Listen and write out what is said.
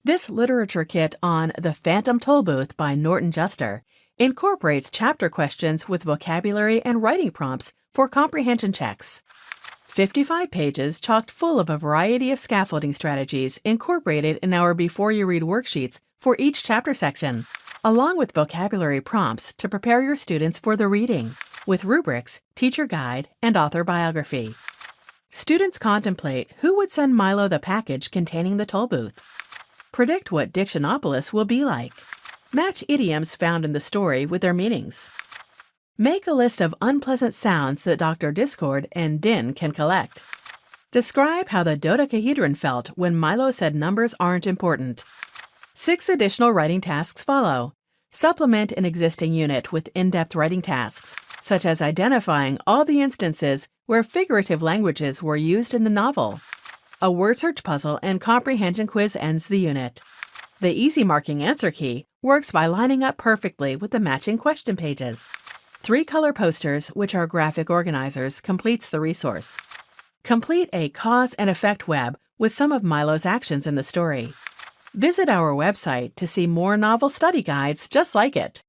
This literature kit on The Phantom Tollbooth by Norton Juster incorporates chapter questions with vocabulary and writing prompts for comprehension checks. 55 pages chocked full of a variety of scaffolding strategies incorporated in our Before You Read worksheets for each chapter section, along with vocabulary prompts to prepare your students for the reading, with rubrics, teacher guide, and author biography. Students contemplate who would send Milo the package containing the Tollbooth. Predict what Dictionopolis will be like. Match idioms found in the story with their meanings. Make a list of unpleasant sounds that Dr. Dischord and DYNNE can collect. Describe how the Dodecahedron felt when Milo said numbers aren't important. 6 additional writing tasks follow. Supplement an existing unit with in-depth writing tasks, such as identifying all the instances where figurative languages were used in the novel. A word search puzzle and comprehension quiz ends the unit. The easy marking answer key works by lining up perfectly with the matching question pages. 3 color posters, which are graphic organizers, completes the resource. Complete a cause and effect web with some of Milo's actions in the story. Visit our website to see more novel study guides just like it.